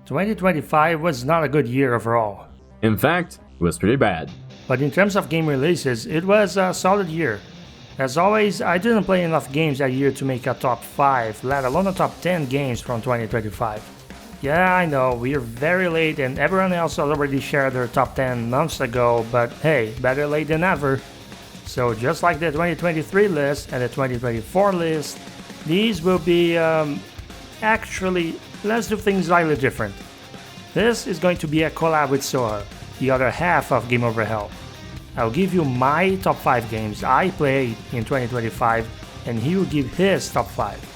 2025 was not a good year overall. In fact, it was pretty bad. But in terms of game releases, it was a solid year. As always, I didn't play enough games that year to make a top 5, let alone a top 10 games from 2025. Yeah, I know, we're very late and everyone else already shared their top 10 months ago, but hey, better late than never. So just like the 2023 list and the 2024 list, these will be, actually, let's do things slightly different. This is going to be a collab with Soha, the other half of Game Over Hell. I'll give you my top 5 games I played in 2025 and he will give his top 5.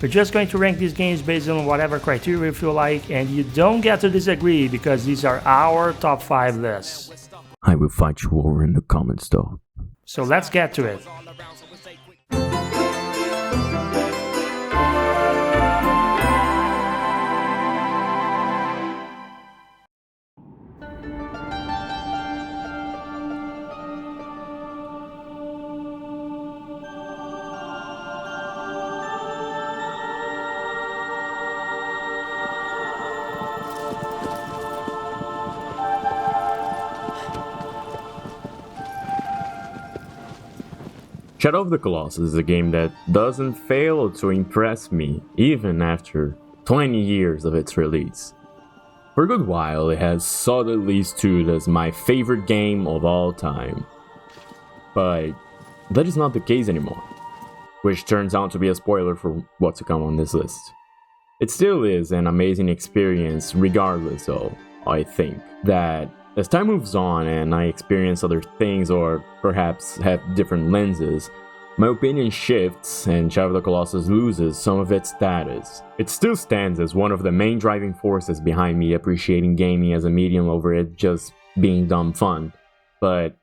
We're just going to rank these games based on whatever criteria you feel like, and you don't get to disagree because these are our top 5 lists. I will fight you over in the comments though. So let's get to it. Shadow of the Colossus is a game that doesn't fail to impress me even after 20 years of its release. For a good while, it has solidly stood as my favorite game of all time. But that is not the case anymore, which turns out to be a spoiler for what's to come on this list. It still is an amazing experience regardless though, I think, that as time moves on and I experience other things or perhaps have different lenses, my opinion shifts and Shadow of the Colossus loses some of its status. It still stands as one of the main driving forces behind me appreciating gaming as a medium over it just being dumb fun. But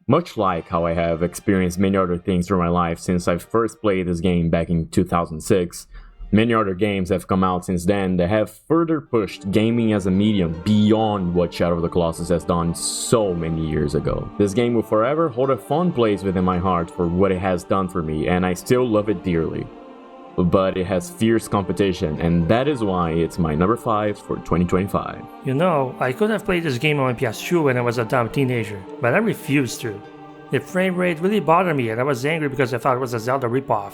much like how I have experienced many other things through my life since I first played this game back in 2006, many other games have come out since then that have further pushed gaming as a medium beyond what Shadow of the Colossus has done so many years ago. This game will forever hold a fond place within my heart for what it has done for me, and I still love it dearly. But it has fierce competition, and that is why it's my number 5 for 2025. You know, I could have played this game on my PS2 when I was a dumb teenager, but I refused to. The frame rate really bothered me and I was angry because I thought it was a Zelda ripoff.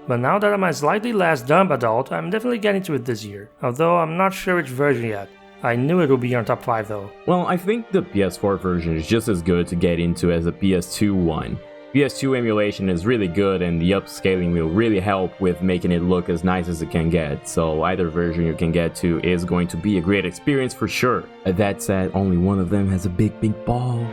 But now that I'm a slightly less dumb adult, I'm definitely getting to it this year, although I'm not sure which version yet. I knew it would be on top 5 though. Well, I think the PS4 version is just as good to get into as the PS2 one. PS2 emulation is really good and the upscaling will really help with making it look as nice as it can get, so either version you can get to is going to be a great experience for sure. That said, only one of them has a big pink ball.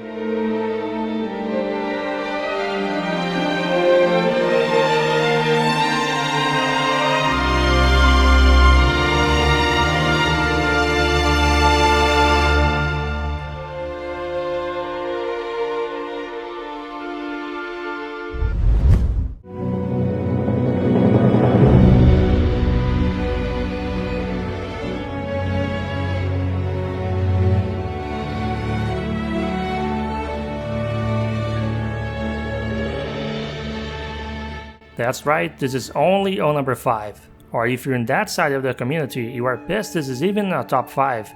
That's right, this is only on number 5. Or if you're in that side of the community, you are pissed this is even a top 5.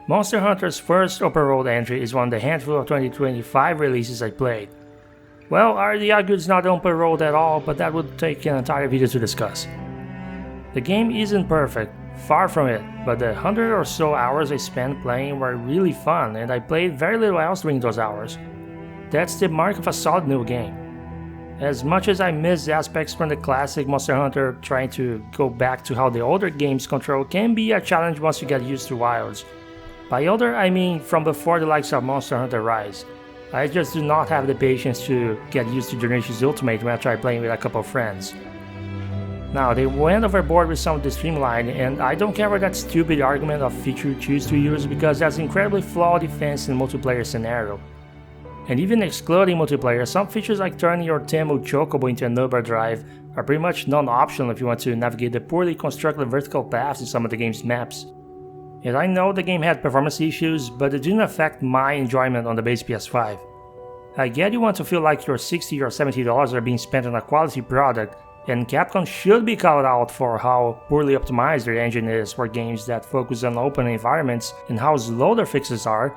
Monster Hunter's first open world entry is one of the handful of 2025 releases I played. Well, I already argued it's not open world at all, but that would take an entire video to discuss. The game isn't perfect, far from it, but the 100 or so hours I spent playing were really fun and I played very little else during those hours. That's the mark of a solid new game. As much as I miss aspects from the classic Monster Hunter, trying to go back to how the older games control can be a challenge once you get used to wilds. By older, I mean from before the likes of Monster Hunter Rise. I just do not have the patience to get used to Generations Ultimate when I try playing with a couple of friends. Now, they went overboard with some of the streamlining, and I don't care about that stupid argument of feature you choose to use because that's incredibly flawed defense in multiplayer scenario. And even excluding multiplayer, some features like turning your Temu Chocobo into an Uber drive are pretty much non-optional if you want to navigate the poorly constructed vertical paths in some of the game's maps. And I know the game had performance issues, but it didn't affect my enjoyment on the base PS5. I get you want to feel like your $60 or $70 are being spent on a quality product, and Capcom should be called out for how poorly optimized their engine is for games that focus on open environments and how slow their fixes are.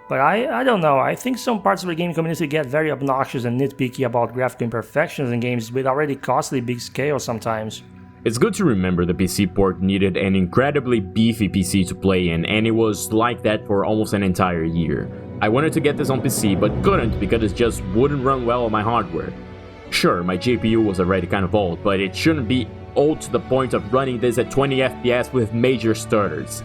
But I don't know, I think some parts of the game community get very obnoxious and nitpicky about graphical imperfections in games with already costly big scale sometimes. It's good to remember the PC port needed an incredibly beefy PC to play in, and it was like that for almost an entire year. I wanted to get this on PC, but couldn't because it just wouldn't run well on my hardware. Sure, my GPU was already kind of old, but it shouldn't be old to the point of running this at 20 FPS with major stutters.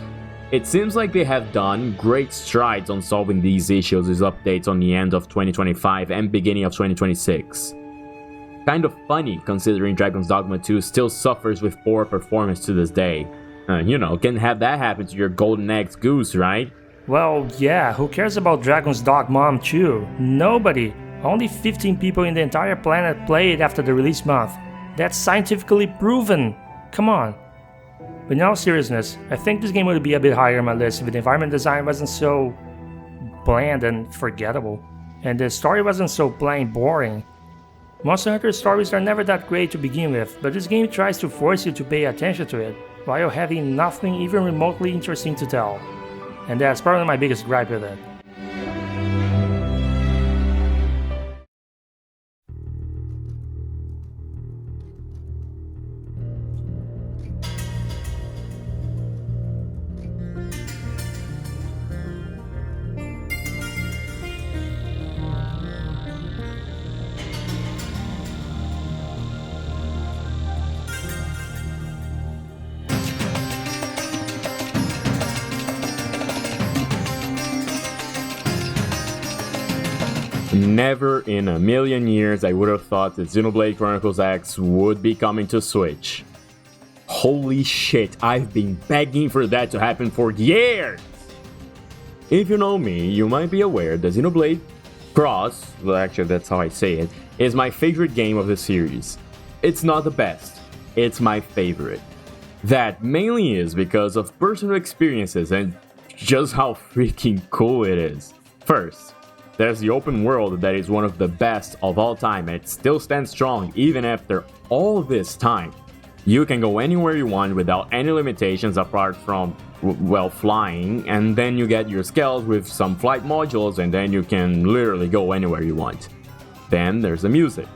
It seems like they have done great strides on solving these issues with updates on the end of 2025 and beginning of 2026. Kind of funny considering Dragon's Dogma 2 still suffers with poor performance to this day. Can have that happen to your golden eggs goose, right? Well, yeah, who cares about Dragon's Dogma 2? Nobody. Only 15 people in the entire planet played after the release month. That's scientifically proven. Come on. But in all seriousness, I think this game would be a bit higher on my list if the environment design wasn't so bland and forgettable, and the story wasn't so plain boring. Monster Hunter stories are never that great to begin with, but this game tries to force you to pay attention to it, while having nothing even remotely interesting to tell. And that's probably my biggest gripe with it. Never in a million years I would have thought that Xenoblade Chronicles X would be coming to Switch. Holy shit, I've been begging for that to happen for years! If you know me, you might be aware that Xenoblade Cross, well actually that's how I say it, is my favorite game of the series. It's not the best, it's my favorite. That mainly is because of personal experiences and just how freaking cool it is. First, there's the open world that is one of the best of all time and it still stands strong even after all this time. You can go anywhere you want without any limitations apart from, well, flying, and then you get your skills with some flight modules and then you can literally go anywhere you want. Then there's the music.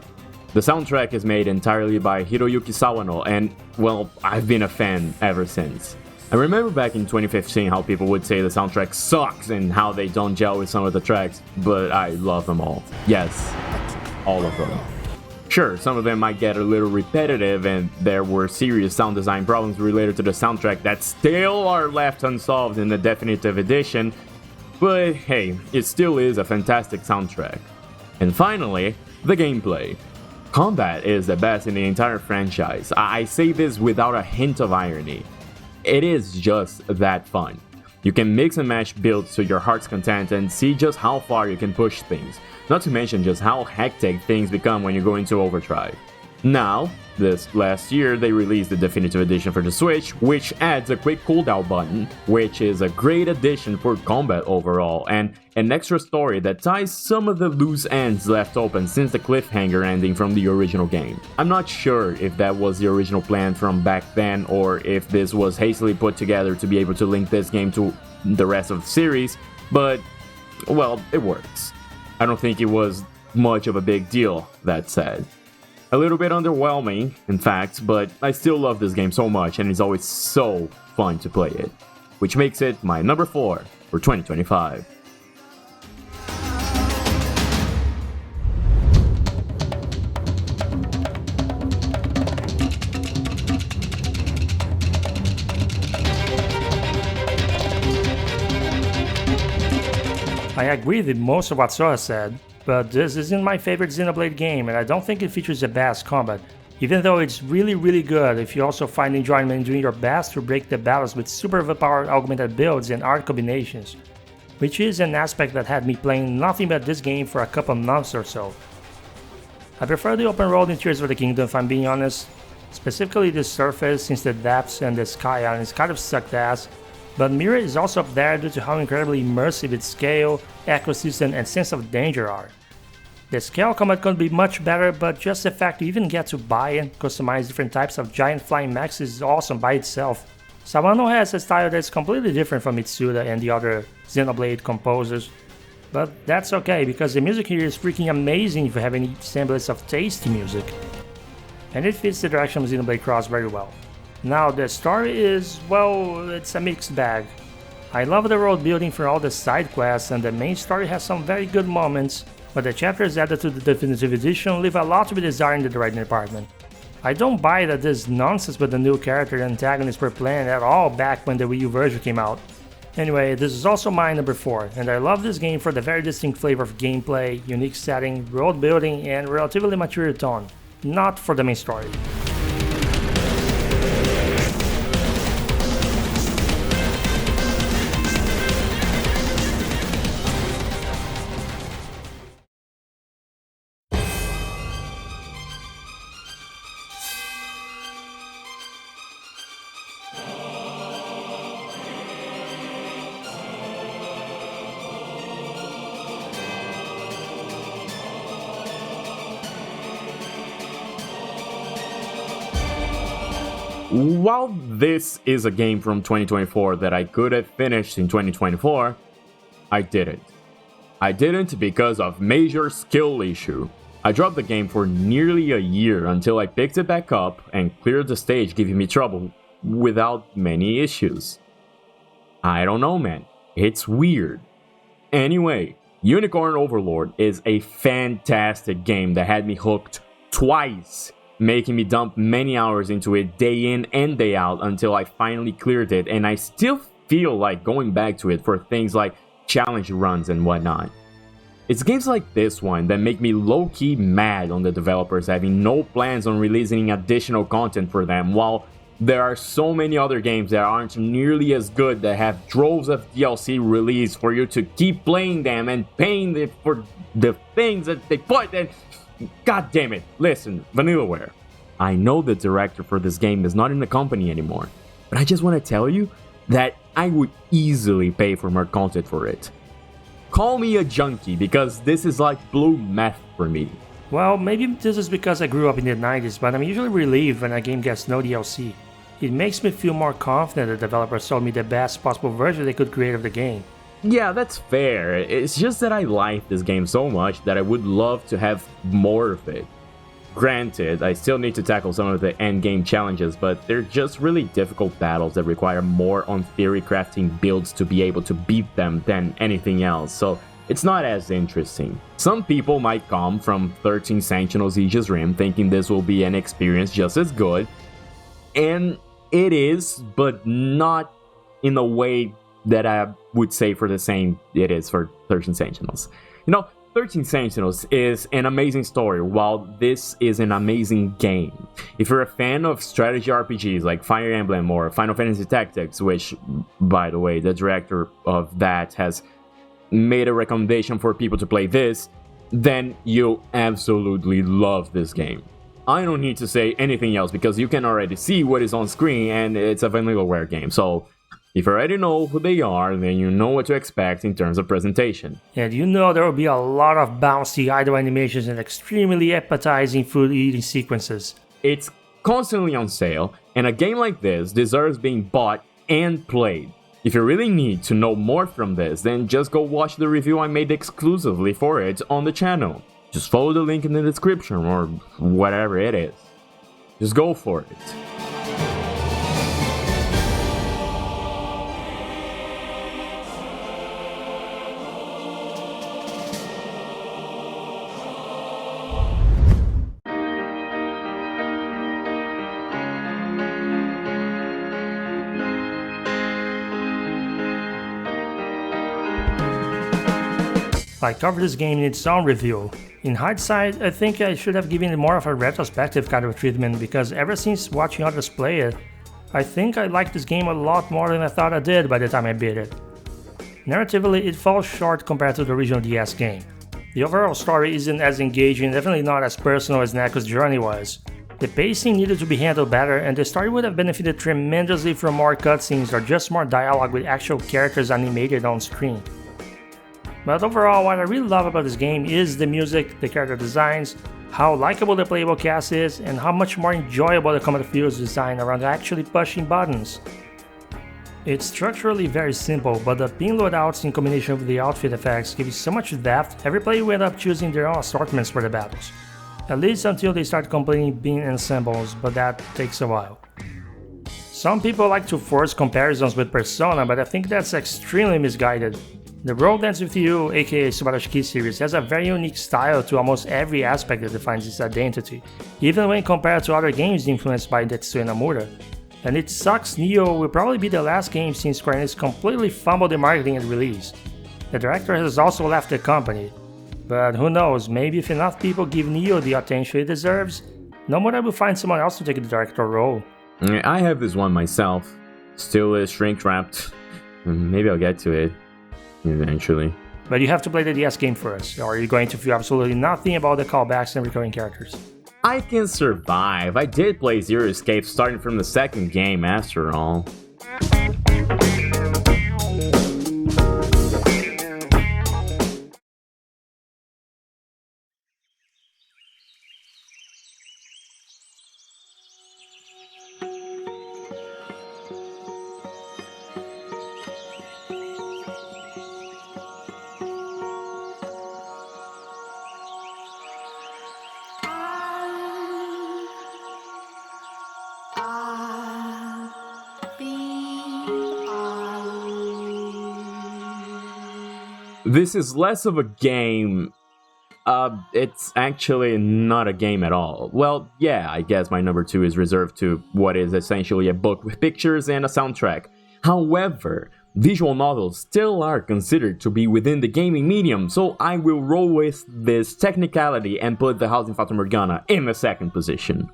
The soundtrack is made entirely by Hiroyuki Sawano and, well, I've been a fan ever since. I remember back in 2015 how people would say the soundtrack sucks and how they don't gel with some of the tracks, but I love them all. Yes, all of them. Sure, some of them might get a little repetitive and there were serious sound design problems related to the soundtrack that still are left unsolved in the definitive edition, but hey, it still is a fantastic soundtrack. And finally, the gameplay. Combat is the best in the entire franchise. I say this without a hint of irony. It is just that fun. You can mix and match builds to your heart's content and see just how far you can push things, not to mention just how hectic things become when you go into overdrive. Now, this last year they released the definitive edition for the Switch, which adds a quick cooldown button, which is a great addition for combat overall, and an extra story that ties some of the loose ends left open since the cliffhanger ending from the original game. I'm not sure if that was the original plan from back then or if this was hastily put together to be able to link this game to the rest of the series, but, well, it works. I don't think it was much of a big deal, that said. A little bit underwhelming, in fact, but I still love this game so much and it's always so fun to play it, which makes it my number 4 for 2025. I agree with most of what Soha said, but this isn't my favorite Xenoblade game and I don't think it features the best combat, even though it's really good if you also find enjoyment in doing your best to break the battles with super overpowered augmented builds and art combinations, which is an aspect that had me playing nothing but this game for a couple months or so. I prefer the open world in Tears of the Kingdom if I'm being honest, specifically the surface since the depths and the sky islands kind of sucked ass, but Mirror is also up there due to how incredibly immersive its scale, ecosystem and sense of danger are. The scale combat could be much better, but just the fact you even get to buy and customize different types of giant flying mechs is awesome by itself. Sawano has a style that's completely different from Mitsuda and the other Xenoblade composers, but that's okay because the music here is freaking amazing if you have any semblance of tasty music. And it fits the direction of Xenoblade Cross very well. Now the story is, well, it's a mixed bag. I love the world building for all the side quests and the main story has some very good moments, but the chapters added to the definitive edition leave a lot to be desired in the writing department. I don't buy that this nonsense with the new character and antagonists were planned at all back when the Wii U version came out. Anyway, this is also my number 4, and I love this game for the very distinct flavor of gameplay, unique setting, world building, and relatively mature tone, not for the main story. While this is a game from 2024 that I could have finished in 2024, I didn't. I didn't because of major skill issue. I dropped the game for nearly a year until I picked it back up and cleared the stage giving me trouble without many issues. I don't know, man. It's weird. Anyway, Unicorn Overlord is a fantastic game that had me hooked twice, making me dump many hours into it day in and day out until I finally cleared it, and I still feel like going back to it for things like challenge runs and whatnot. It's games like this one that make me low-key mad on the developers having no plans on releasing additional content for them, while there are so many other games that aren't nearly as good that have droves of DLC released for you to keep playing them and paying for the things that they put in. God damn it. Listen, Vanillaware, I know the director for this game is not in the company anymore, but I just want to tell you that I would easily pay for more content for it. Call me a junkie because this is like blue meth for me. Well, maybe this is because I grew up in the 90s, but I'm usually relieved when a game gets no DLC. It makes me feel more confident the developers sold me the best possible version they could create of the game. Yeah, that's fair. It's just that I like this game so much that I would love to have more of it. Granted, I still need to tackle some of the endgame challenges, but they're just really difficult battles that require more on theory crafting builds to be able to beat them than anything else, so it's not as interesting. Some people might come from 13 Sentinels Aegis Rim thinking this will be an experience just as good, and it is, but not in a way that I would say for the same it is for 13 Sentinels. You know, 13 Sentinels is an amazing story, while this is an amazing game. If you're a fan of strategy RPGs like Fire Emblem or Final Fantasy Tactics, which, by the way, the director of that has made a recommendation for people to play this, then you'll absolutely love this game. I don't need to say anything else because you can already see what is on screen and it's a Vanillaware game, so if you already know who they are, then you know what to expect in terms of presentation. And you know there will be a lot of bouncy idle animations and extremely appetizing food eating sequences. It's constantly on sale, and a game like this deserves being bought and played. If you really need to know more from this, then just go watch the review I made exclusively for it on the channel. Just follow the link in the description or whatever it is. Just go for it. I covered this game in its own review. In hindsight, I think I should have given it more of a retrospective kind of treatment because ever since watching others play it, I think I liked this game a lot more than I thought I did by the time I beat it. Narratively, it falls short compared to the original DS game. The overall story isn't as engaging, definitely not as personal as Neko's journey was. The pacing needed to be handled better, and the story would have benefited tremendously from more cutscenes or just more dialogue with actual characters animated on screen. But overall, what I really love about this game is the music, the character designs, how likable the playable cast is, and how much more enjoyable the combat feels designed around actually pushing buttons. It's structurally very simple, but the pin loadouts in combination with the outfit effects give you so much depth, every player will end up choosing their own assortments for the battles. At least until they start completing pin ensembles, but that takes a while. Some people like to force comparisons with Persona, but I think that's extremely misguided. The Road Dance With You, aka Subarashi series, has a very unique style to almost every aspect that defines its identity, even when compared to other games influenced by Tetsuya Nomura. And it sucks Nioh will probably be the last game since Square Enix completely fumbled the marketing at release. The director has also left the company, but who knows, maybe if enough people give Nioh the attention it deserves, Nomura will find someone else to take the director role. I have this one myself, still is shrink wrapped. Maybe I'll get to it eventually. But you have to play the DS game first, or you're going to feel absolutely nothing about the callbacks and recurring characters. I can survive. I did play Zero Escape starting from the second game after all. This is less of a game. It's actually not a game at all. Well, yeah, I guess my number 2 is reserved to what is essentially a book with pictures and a soundtrack. However, visual novels still are considered to be within the gaming medium, so I will roll with this technicality and put The House in Fata Morgana in the second position.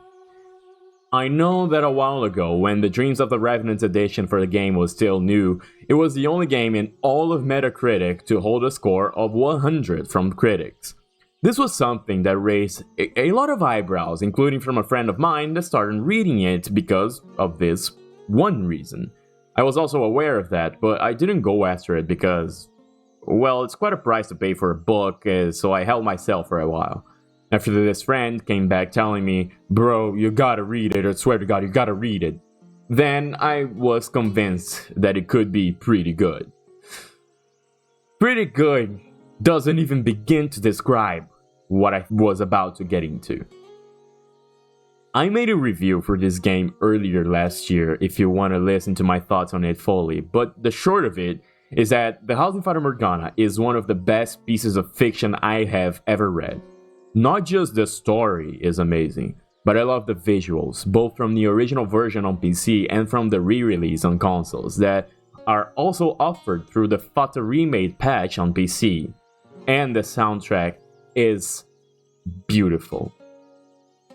I know that a while ago, when the Dreams of the Revenant edition for the game was still new, it was the only game in all of Metacritic to hold a score of 100 from critics. This was something that raised a lot of eyebrows, including from a friend of mine that started reading it because of this one reason. I was also aware of that, but I didn't go after it because, well, it's quite a price to pay for a book, so I held myself for a while. After this friend came back telling me, bro, you gotta read it, I swear to God, you gotta read it. Then I was convinced that it could be pretty good. Pretty good doesn't even begin to describe what I was about to get into. I made a review for this game earlier last year if you want to listen to my thoughts on it fully, but the short of it is that The House in Fata Morgana is one of the best pieces of fiction I have ever read. Not just the story is amazing, but I love the visuals, both from the original version on PC and from the re-release on consoles that are also offered through the Fata Remade patch on PC. And the soundtrack is beautiful.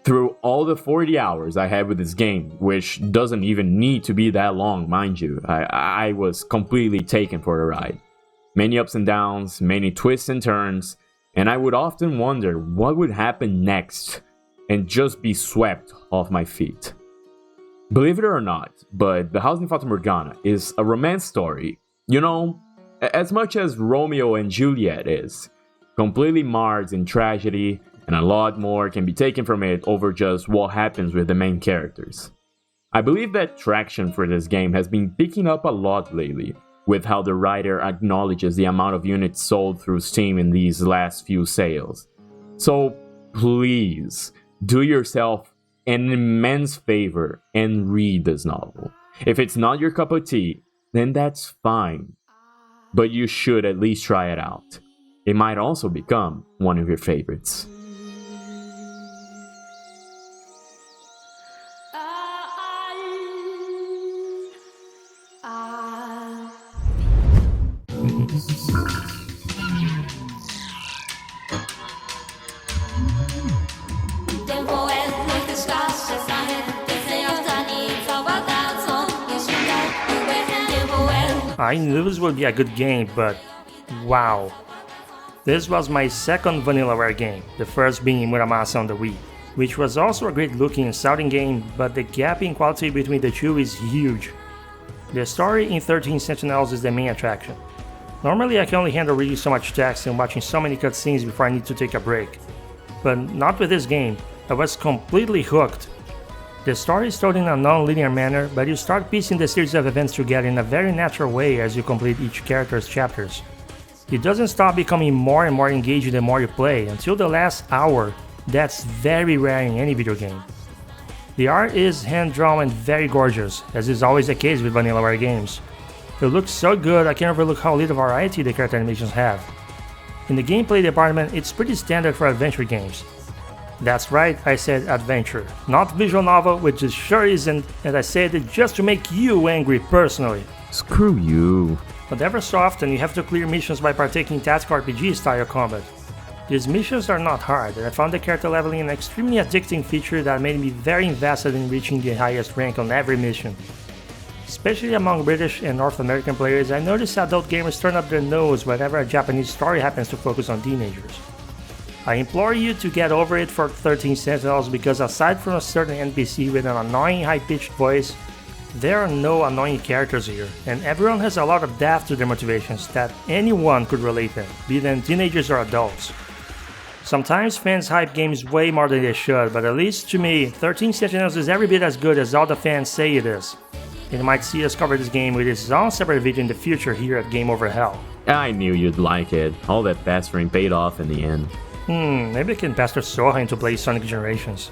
Through all the 40 hours I had with this game, which doesn't even need to be that long, mind you, I was completely taken for the ride. Many ups and downs, many twists and turns, and I would often wonder what would happen next and just be swept off my feet. Believe it or not, but The House in Fata Morgana is a romance story, you know, as much as Romeo and Juliet is, completely marred in tragedy, and a lot more can be taken from it over just what happens with the main characters. I believe that traction for this game has been picking up a lot lately, with how the writer acknowledges the amount of units sold through Steam in these last few sales. So please, do yourself an immense favor and read this novel. If it's not your cup of tea, then that's fine. But you should at least try it out. It might also become one of your favorites. I knew this would be a good game, but wow. This was my second Vanillaware game, the first being Muramasa on the Wii, which was also a great looking and sounding game, but the gap in quality between the two is huge. The story in 13 Sentinels is the main attraction. Normally I can only handle reading so much text and watching so many cutscenes before I need to take a break. But not with this game, I was completely hooked. The story is told in a non-linear manner, but you start piecing the series of events together in a very natural way as you complete each character's chapters. It doesn't stop becoming more and more engaging the more you play, until the last hour. That's very rare in any video game. The art is hand-drawn and very gorgeous, as is always the case with Vanillaware games. It looks so good I can't overlook how little variety the character animations have. In the gameplay department, it's pretty standard for adventure games. That's right, I said adventure, not visual novel, which it sure isn't, and I said it just to make you angry personally. Screw you. But ever so often you have to clear missions by partaking in tactical RPG style combat. These missions are not hard, and I found the character leveling an extremely addicting feature that made me very invested in reaching the highest rank on every mission. Especially among British and North American players, I noticed adult gamers turn up their nose whenever a Japanese story happens to focus on teenagers. I implore you to get over it for 13 Sentinels, because aside from a certain NPC with an annoying high-pitched voice, there are no annoying characters here, and everyone has a lot of depth to their motivations that anyone could relate to, be them teenagers or adults. Sometimes fans hype games way more than they should, but at least to me, 13 Sentinels is every bit as good as all the fans say it is. You might see us cover this game with its own separate video in the future here at Game Over Hell. I knew you'd like it. All that pestering paid off in the end. Maybe I can pester Soha into play Sonic Generations.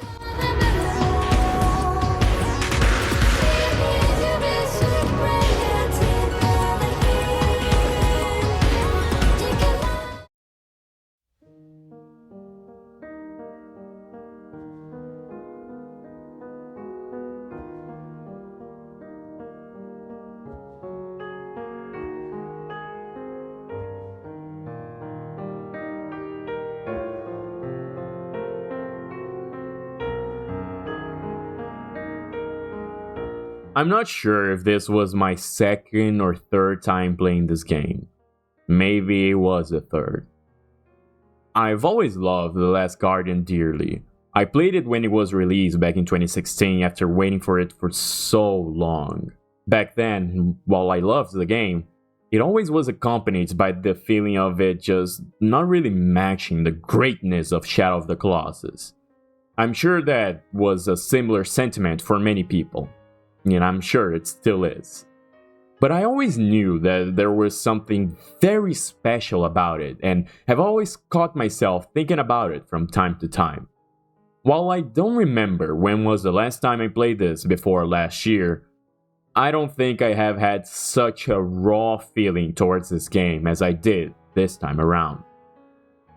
I'm not sure if this was my second or third time playing this game. Maybe it was the third. I've always loved The Last Guardian dearly. I played it when it was released back in 2016 after waiting for it for so long. Back then, while I loved the game, it always was accompanied by the feeling of it just not really matching the greatness of Shadow of the Colossus. I'm sure that was a similar sentiment for many people. And I'm sure it still is. But I always knew that there was something very special about it, and have always caught myself thinking about it from time to time. While I don't remember when was the last time I played this before last year, I don't think I have had such a raw feeling towards this game as I did this time around.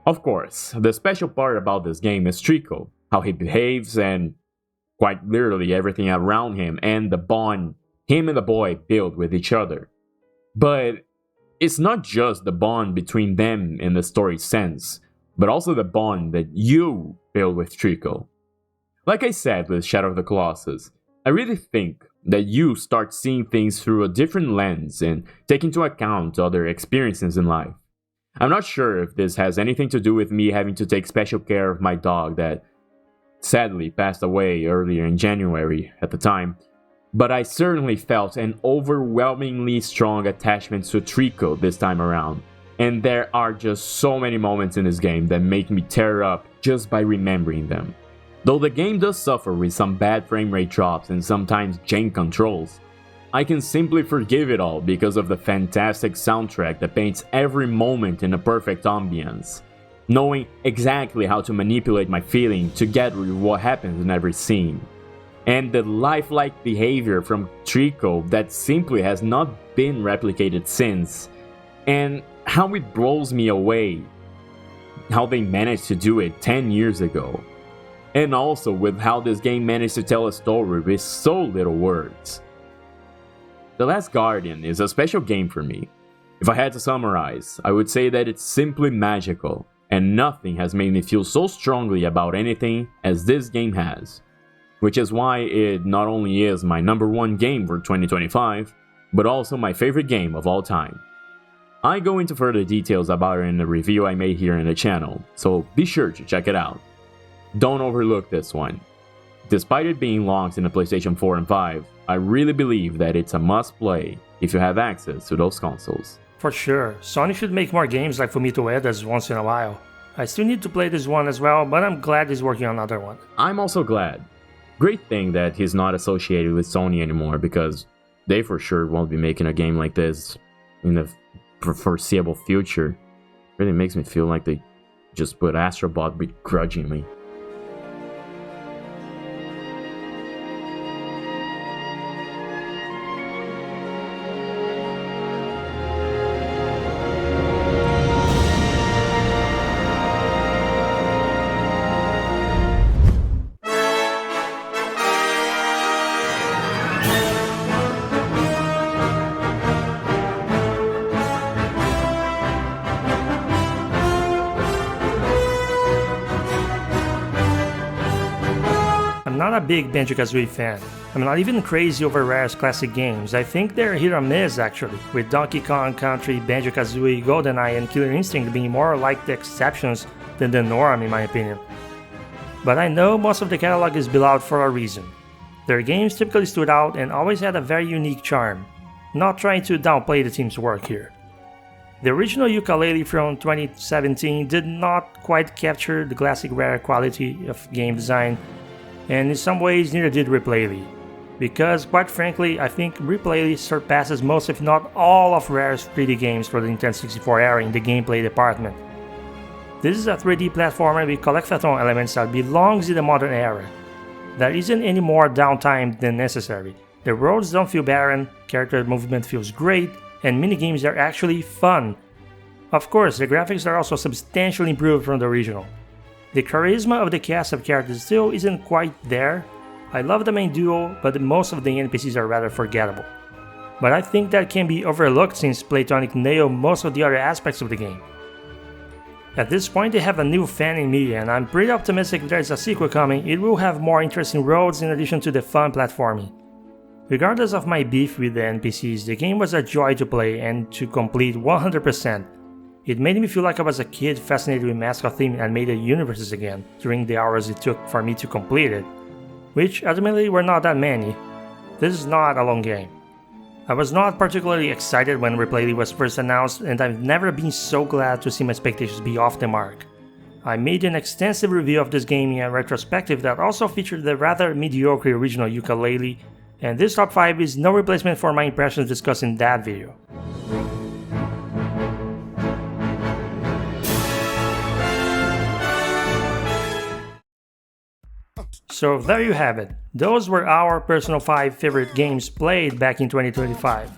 Of course, the special part about this game is Trico, how he behaves, and quite literally everything around him, and the bond him and the boy build with each other. But it's not just the bond between them in the story's sense, but also the bond that you build with Trico. Like I said with Shadow of the Colossus, I really think that you start seeing things through a different lens and take into account other experiences in life. I'm not sure if this has anything to do with me having to take special care of my dog that sadly passed away earlier in January at the time, but I certainly felt an overwhelmingly strong attachment to Trico this time around, and there are just so many moments in this game that make me tear up just by remembering them. Though the game does suffer with some bad frame rate drops and sometimes jank controls, I can simply forgive it all because of the fantastic soundtrack that paints every moment in a perfect ambience, knowing exactly how to manipulate my feeling to get with what happens in every scene. And the lifelike behavior from Trico that simply has not been replicated since, and how it blows me away how they managed to do it 10 years ago. And also with how this game managed to tell a story with so little words. The Last Guardian is a special game for me. If I had to summarize, I would say that it's simply magical, and nothing has made me feel so strongly about anything as this game has. Which is why it not only is my #1 game for 2025, but also my favorite game of all time. I go into further details about it in the review I made here in the channel, so be sure to check it out. Don't overlook this one. Despite it being launched in the PlayStation 4 and 5, I really believe that it's a must play if you have access to those consoles. For sure, Sony should make more games like Fumito Ueda's once in a while. I still need to play this one as well, but I'm glad he's working on another one. I'm also glad. Great thing that he's not associated with Sony anymore, because they for sure won't be making a game like this in the foreseeable future. Really makes me feel like they just put Astro Bot begrudgingly. I'm not a big Banjo-Kazooie fan. I'm not even crazy over Rare's classic games. I think they're hit or miss actually, with Donkey Kong Country, Banjo-Kazooie, GoldenEye and Killer Instinct being more like the exceptions than the norm in my opinion. But I know most of the catalog is beloved for a reason. Their games typically stood out and always had a very unique charm. Not trying to downplay the team's work here. The original Yooka-Laylee from 2017 did not quite capture the classic Rare quality of game design, and in some ways neither did Rip-Laylee, because quite frankly I think Rip-Laylee surpasses most if not all of Rare's 3D games for the Nintendo 64 era in the gameplay department. This is a 3D platformer with collectathon elements that belongs in the modern era. There isn't any more downtime than necessary, the roads don't feel barren, character movement feels great, and minigames are actually fun. Of course, the graphics are also substantially improved from the original. The charisma of the cast of characters still isn't quite there. I love the main duo, but most of the NPCs are rather forgettable. But I think that can be overlooked since Playtonic nailed most of the other aspects of the game. At this point they have a new fan in me, and I'm pretty optimistic if there's a sequel coming, it will have more interesting roads in addition to the fun platforming. Regardless of my beef with the NPCs, the game was a joy to play and to complete 100%. It made me feel like I was a kid fascinated with mascot-themed animated universes again during the hours it took for me to complete it, which ultimately were not that many. This is not a long game. I was not particularly excited when Rip-Laylee was first announced, and I've never been so glad to see my expectations be off the mark. I made an extensive review of this game in a retrospective that also featured the rather mediocre original Yooka-Laylee, and this top 5 is no replacement for my impressions discussed in that video. So there you have it. Those were our personal 5 favorite games played back in 2025.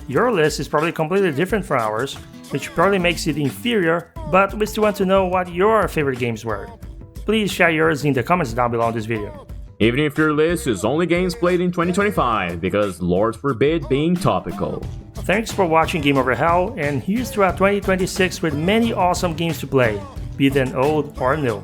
Your list is probably completely different from ours, which probably makes it inferior, but we still want to know what your favorite games were. Please share yours in the comments down below this video. Even if your list is only games played in 2025, because Lord forbid being topical. Thanks for watching Game Over Hell, and here's to our 2026 with many awesome games to play, be them old or new.